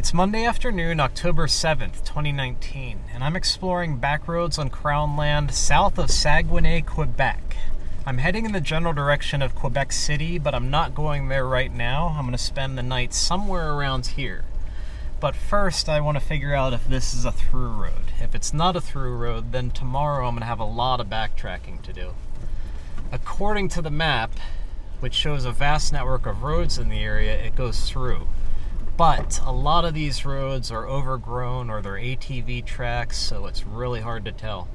It's Monday afternoon, October 7th, 2019, and I'm exploring back roads on Crown land south of Saguenay, Quebec. I'm heading in the general direction of Quebec City, but I'm not going there right now. I'm going to spend the night somewhere around here. But first, I want to figure out if this is a through road. If it's not a through road, then tomorrow I'm going to have a lot of backtracking to do. According to the map, which shows a vast network of roads in the area, it goes through. But a lot of these roads are overgrown or they're ATV tracks, so it's really hard to tell.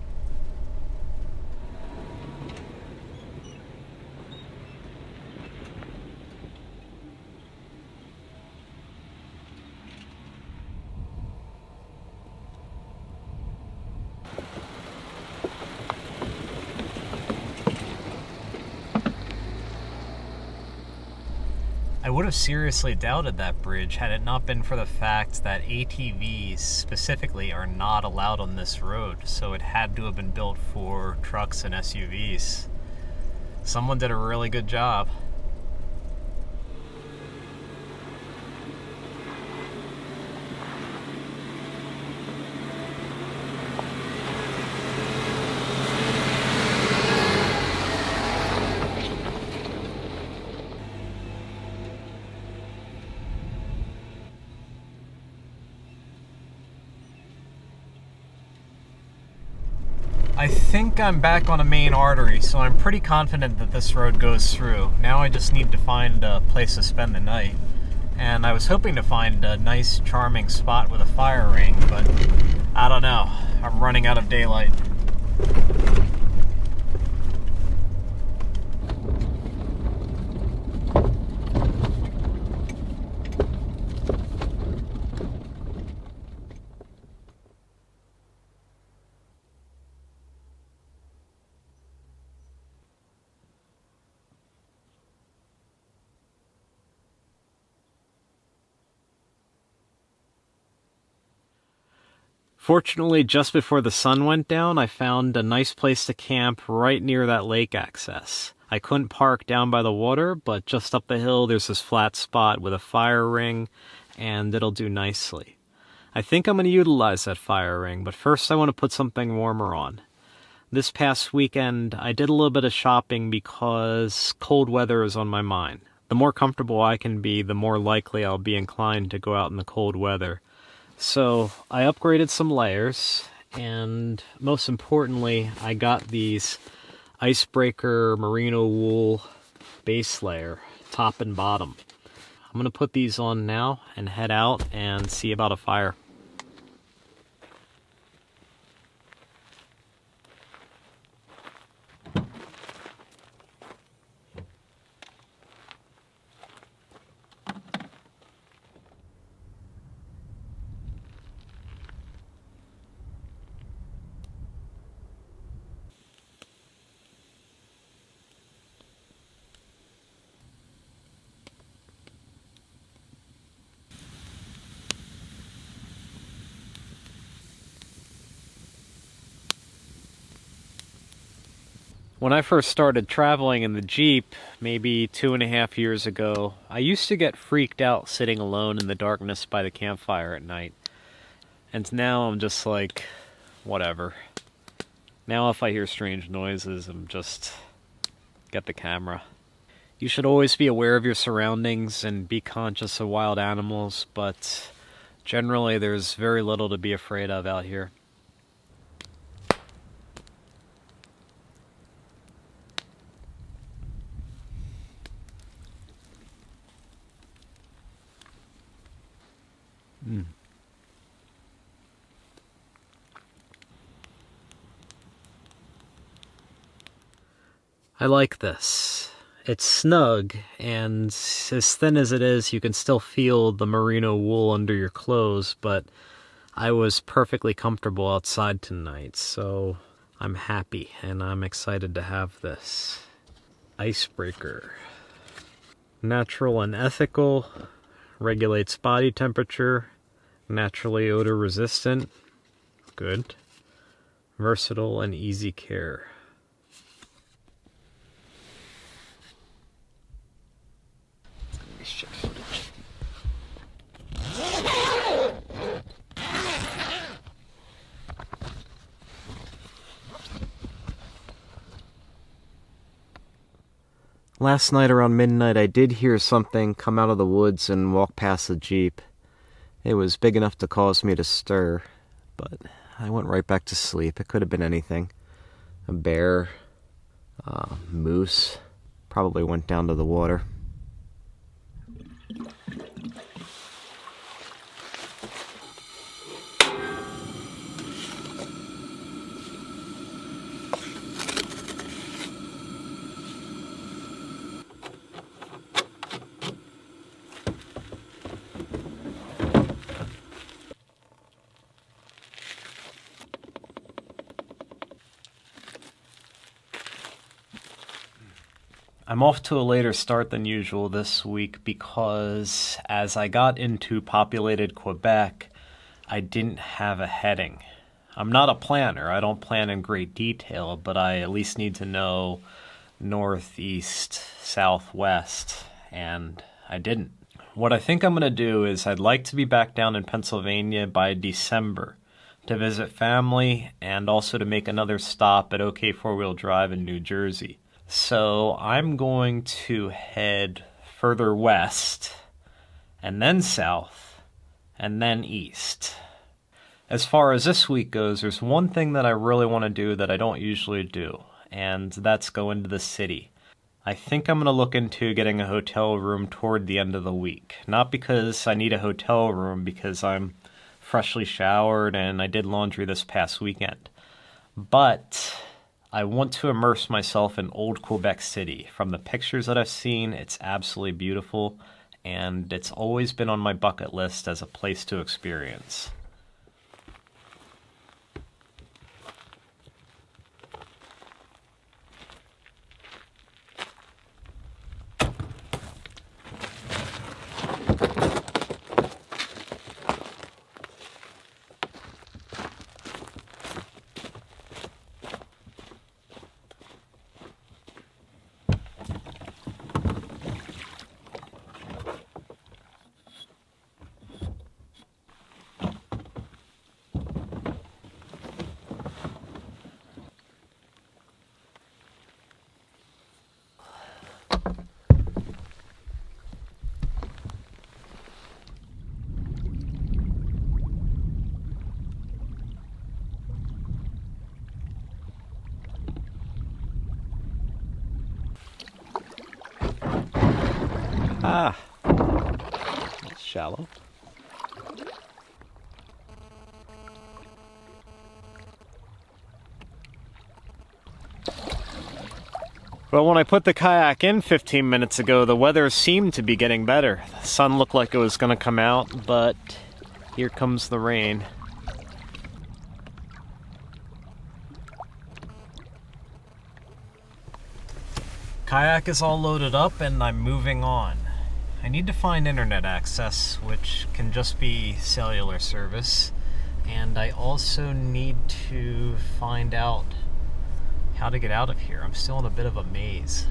I would have seriously doubted that bridge had it not been for the fact that ATVs specifically are not allowed on this road, so it had to have been built for trucks and SUVs. Someone did a really good job. I think I'm back on a main artery, so I'm pretty confident that this road goes through. Now I just need to find a place to spend the night. And I was hoping to find a nice, charming spot with a fire ring, but I don't know. I'm running out of daylight. Fortunately, just before the sun went down, I found a nice place to camp right near that lake access. I couldn't park down by the water, but just up the hill there's this flat spot with a fire ring, and it'll do nicely. I think I'm going to utilize that fire ring, but first I want to put something warmer on. This past weekend, I did a little bit of shopping because cold weather is on my mind. The more comfortable I can be, the more likely I'll be inclined to go out in the cold weather. So I upgraded some layers, and most importantly, I got these icebreaker merino wool base layer, top and bottom. I'm going to put these on now and head out and see about a fire. When I first started traveling in the Jeep, maybe 2.5 years ago, I used to get freaked out sitting alone in the darkness by the campfire at night. And now I'm just like, whatever. Now if I hear strange noises, I'm just get the camera. You should always be aware of your surroundings and be conscious of wild animals, but generally there's very little to be afraid of out here. I like this. It's snug, and as thin as it is, you can still feel the merino wool under your clothes, but I was perfectly comfortable outside tonight, so I'm happy, and I'm excited to have this. Icebreaker. Natural and ethical, regulates body temperature, naturally odor resistant, good. Versatile and easy care. Shit footage. Last night around midnight, I did hear something come out of the woods and walk past the Jeep. It was big enough to cause me to stir, but I went right back to sleep. It could have been anything. A bear, moose, probably went down to the water. I'm off to a later start than usual this week because as I got into populated Quebec, I didn't have a heading. I'm not a planner. I don't plan in great detail, but I at least need to know northeast, southwest, and I didn't. What I think I'm going to do is I'd like to be back down in Pennsylvania by December to visit family and also to make another stop at OK Four-Wheel Drive in New Jersey. So I'm going to head further west, and then south, and then east. As far as this week goes, there's one thing that I really want to do that I don't usually do, and that's go into the city. I think I'm going to look into getting a hotel room toward the end of the week. Not because I need a hotel room, because I'm freshly showered and I did laundry this past weekend. But I want to immerse myself in Old Quebec City. From the pictures that I've seen, it's absolutely beautiful, and it's always been on my bucket list as a place to experience. Ah, it's shallow. Well, when I put the kayak in 15 minutes ago, the weather seemed to be getting better. The sun looked like it was going to come out, but here comes the rain. Kayak is all loaded up and I'm moving on. I need to find internet access, which can just be cellular service, and I also need to find out how to get out of here. I'm still in a bit of a maze.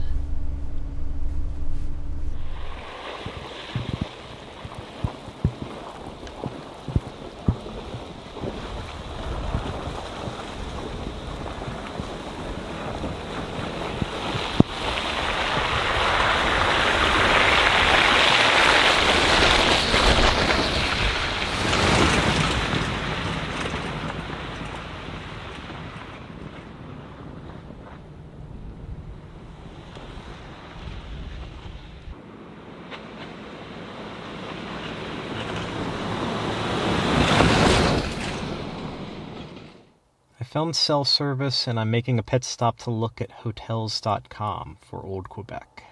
I found cell service and I'm making a pit stop to look at hotels.com for Old Quebec.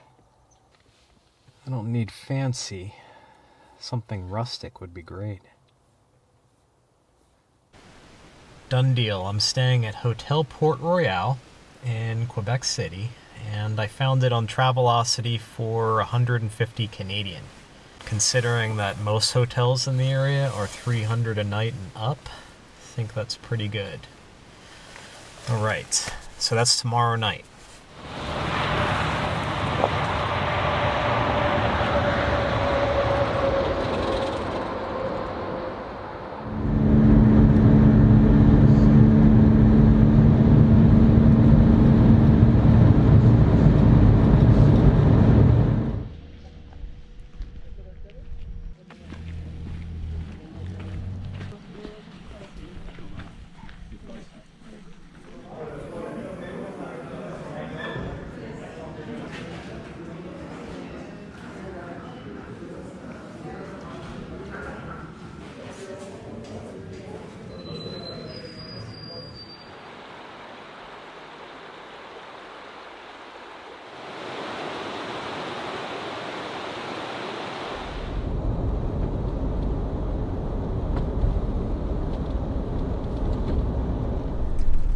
I don't need fancy. Something rustic would be great. Done deal. I'm staying at Hotel Port Royal in Quebec City, and I found it on Travelocity for 150 Canadian. Considering that most hotels in the area are $300 a night and up, I think that's pretty good. Alright, so that's tomorrow night.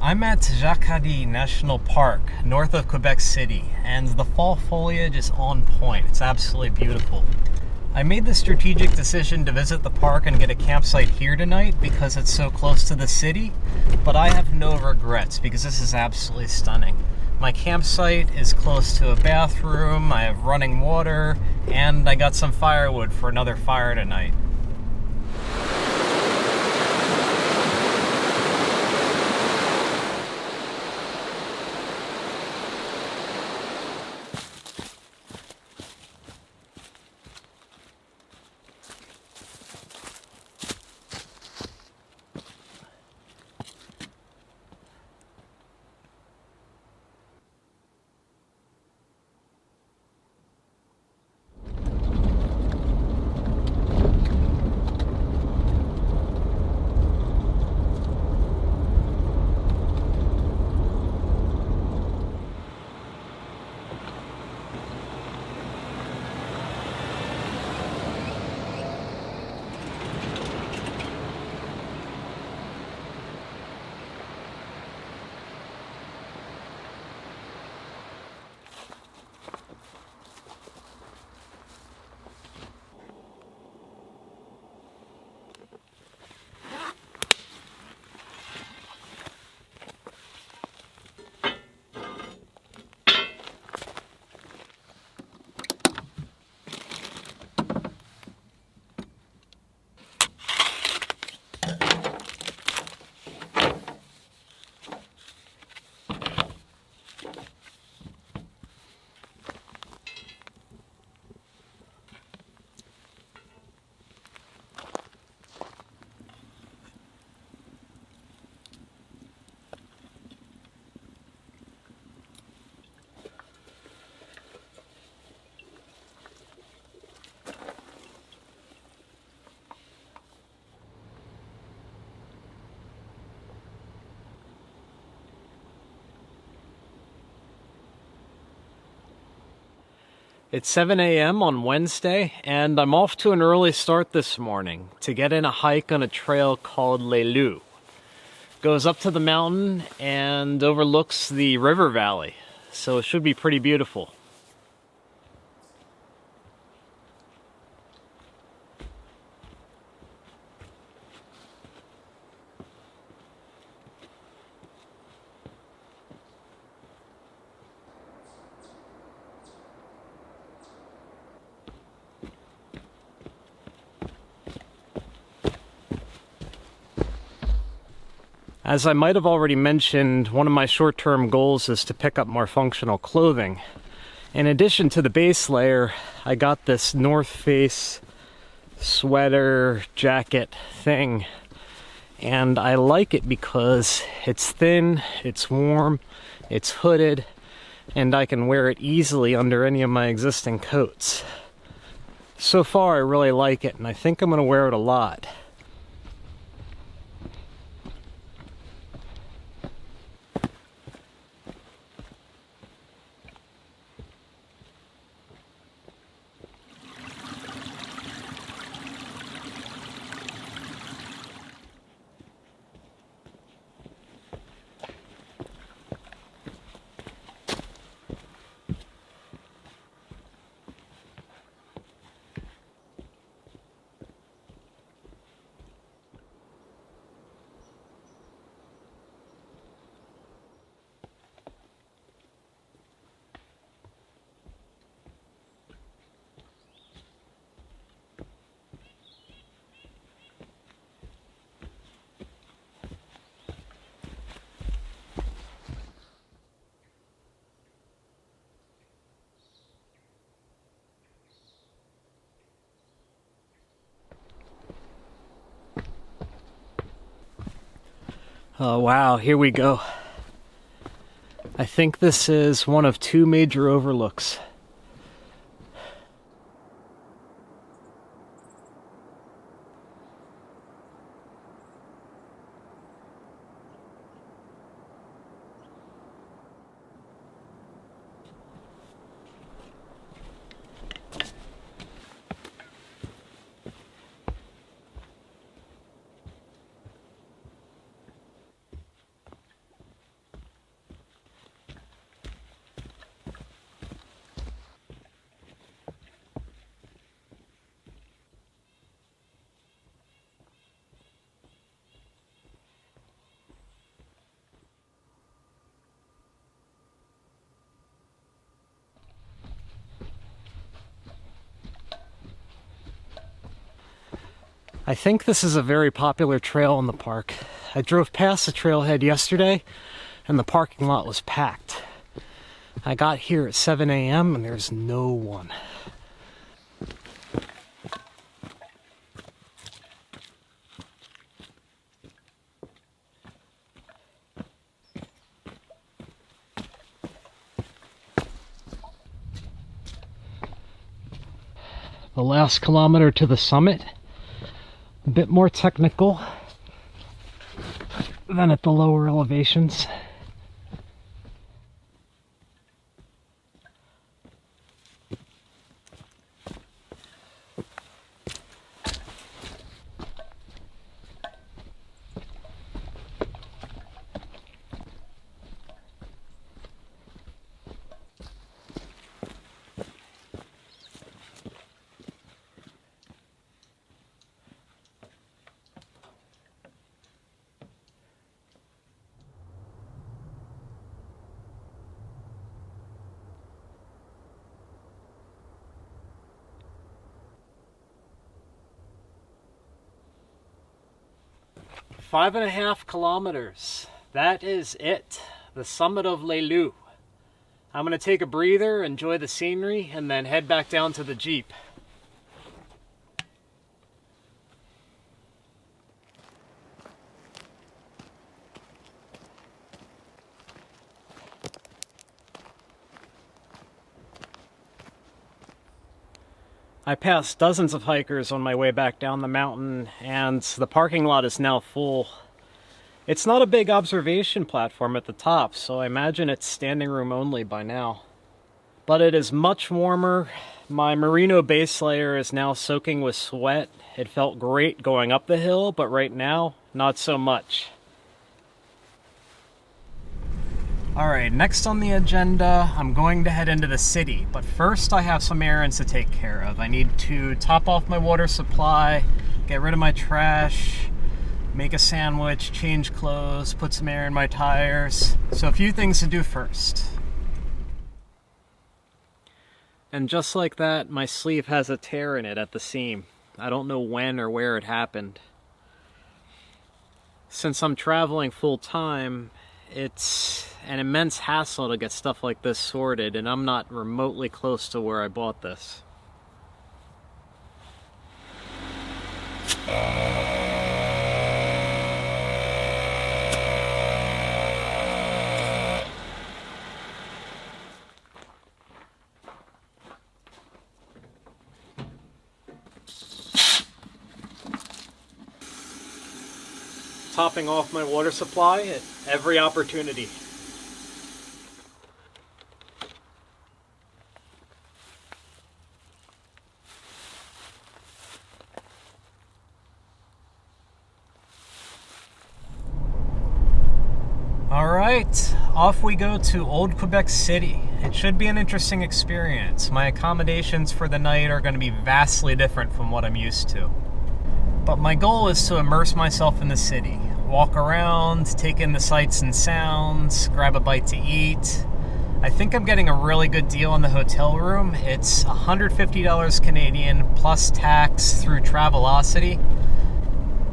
I'm at Jacques-Cartier National Park, north of Quebec City, and the fall foliage is on point. It's absolutely beautiful. I made the strategic decision to visit the park and get a campsite here tonight because it's so close to the city, but I have no regrets because this is absolutely stunning. My campsite is close to a bathroom, I have running water, and I got some firewood for another fire tonight. It's 7 a.m. on Wednesday, and I'm off to an early start this morning to get in a hike on a trail called Les Loups. Goes up to the mountain and overlooks the river valley, so it should be pretty beautiful. As I might have already mentioned, one of my short-term goals is to pick up more functional clothing. In addition to the base layer, I got this North Face sweater jacket thing, and I like it because it's thin, it's warm, it's hooded, and I can wear it easily under any of my existing coats. So far I really like it, and I think I'm going to wear it a lot. Oh wow, here we go. I think this is one of two major overlooks. I think this is a very popular trail in the park. I drove past the trailhead yesterday and the parking lot was packed. I got here at 7 a.m. and there's no one. The last kilometer to the summit, a bit more technical than at the lower elevations. Five and a half kilometers. That is it. The summit of Les Loups. I'm going to take a breather, enjoy the scenery, and then head back down to the Jeep. I passed dozens of hikers on my way back down the mountain, and the parking lot is now full. It's not a big observation platform at the top, so I imagine it's standing room only by now. But it is much warmer. My merino base layer is now soaking with sweat. It felt great going up the hill, but right now, not so much. Alright, next on the agenda, I'm going to head into the city, but first I have some errands to take care of. I need to top off my water supply, get rid of my trash, make a sandwich, change clothes, put some air in my tires. So a few things to do first. And just like that, my sleeve has a tear in it at the seam. I don't know when or where it happened. Since I'm traveling full time, it's an immense hassle to get stuff like this sorted, and I'm not remotely close to where I bought this. Topping off my water supply at every opportunity. Alright, off we go to Old Quebec City. It should be an interesting experience. My accommodations for the night are going to be vastly different from what I'm used to. But my goal is to immerse myself in the city. Walk around, take in the sights and sounds, grab a bite to eat. I think I'm getting a really good deal on the hotel room. It's $150 Canadian plus tax through Travelocity.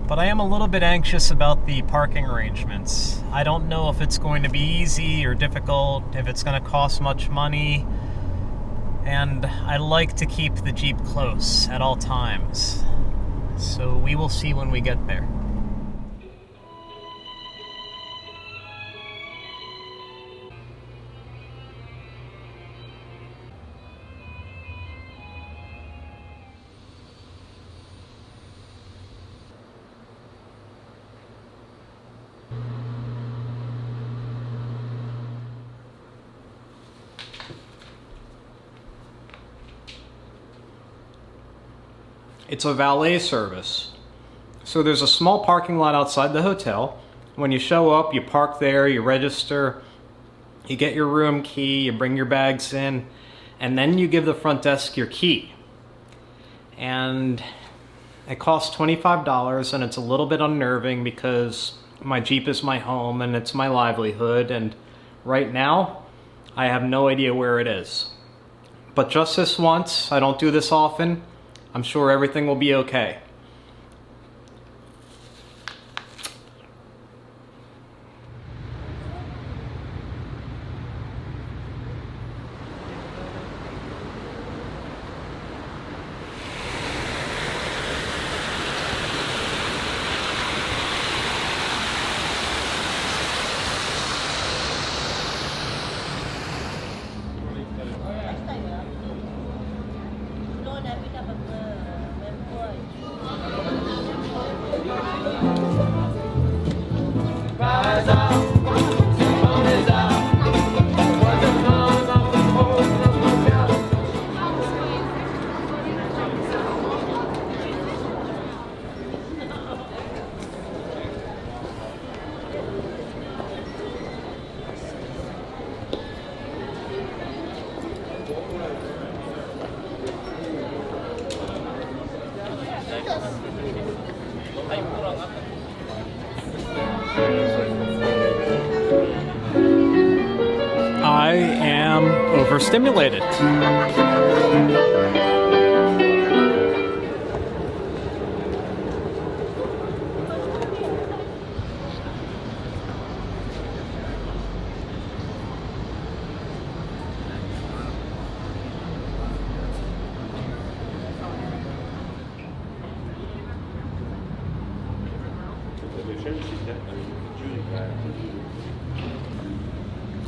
But I am a little bit anxious about the parking arrangements. I don't know if it's going to be easy or difficult, if it's going to cost much money. And I like to keep the Jeep close at all times. So we will see when we get there. It's a valet service. So there's a small parking lot outside the hotel. When you show up, you park there, you register, you get your room key, you bring your bags in, and then you give the front desk your key. And it costs $25, and it's a little bit unnerving because my Jeep is my home and it's my livelihood, and right now, I have no idea where it is. But just this once, I don't do this often, I'm sure everything will be okay. overstimulated.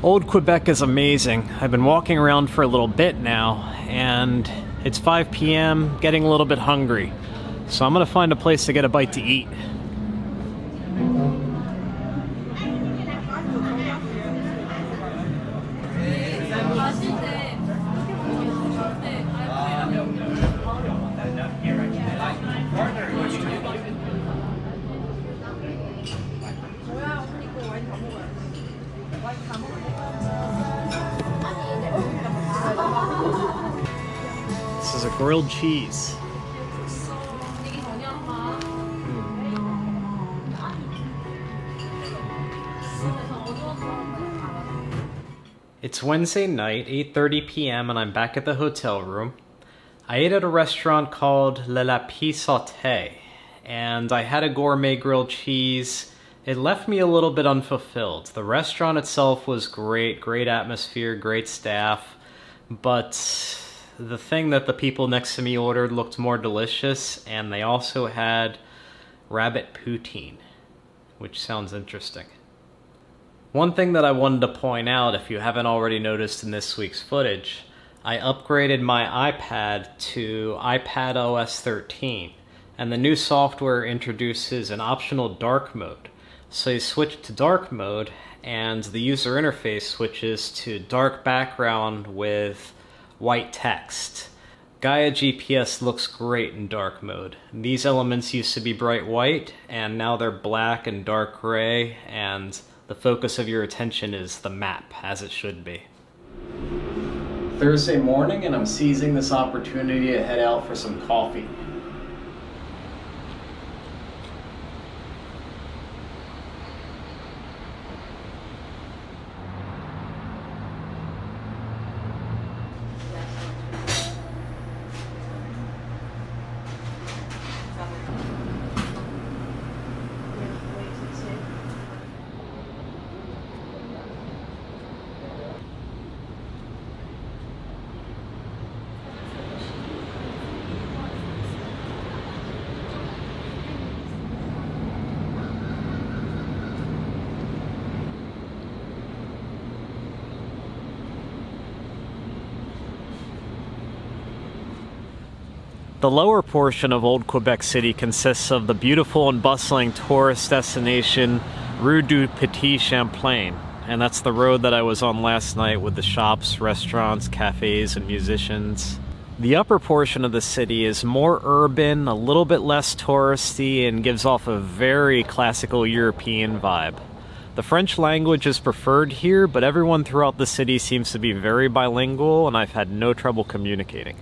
Old Quebec is amazing. I've been walking around for a little bit now, and it's 5 p.m., getting a little bit hungry. So I'm gonna find a place to get a bite to eat. This is a grilled cheese. It's Wednesday night, 8:30 p.m., and I'm back at the hotel room. I ate at a restaurant called Le Lapis Sauté, and I had a gourmet grilled cheese. It left me a little bit unfulfilled. The restaurant itself was great, great atmosphere, great staff, but the thing that the people next to me ordered looked more delicious, and they also had rabbit poutine, which sounds interesting. One thing that I wanted to point out, if you haven't already noticed in this week's footage, I upgraded my iPad to iPadOS 13, and the new software introduces an optional dark mode. So you switch to dark mode, and the user interface switches to dark background with white text. Gaia GPS looks great in dark mode. These elements used to be bright white, and now they're black and dark gray, and the focus of your attention is the map, as it should be. Thursday morning, and I'm seizing this opportunity to head out for some coffee. The lower portion of Old Quebec City consists of the beautiful and bustling tourist destination Rue du Petit Champlain, and that's the road that I was on last night with the shops, restaurants, cafes, and musicians. The upper portion of the city is more urban, a little bit less touristy, and gives off a very classical European vibe. The French language is preferred here, but everyone throughout the city seems to be very bilingual, and I've had no trouble communicating.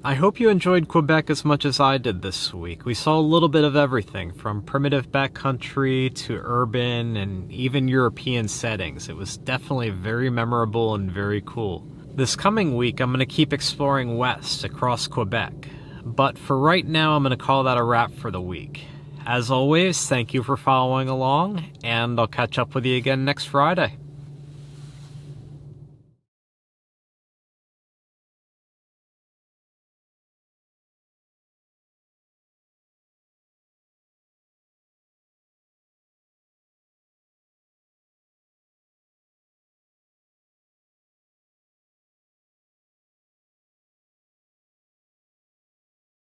I hope you enjoyed Quebec as much as I did this week. We saw a little bit of everything, from primitive backcountry to urban and even European settings. It was definitely very memorable and very cool. This coming week, I'm going to keep exploring west across Quebec. But for right now, I'm going to call that a wrap for the week. As always, thank you for following along, and I'll catch up with you again next Friday.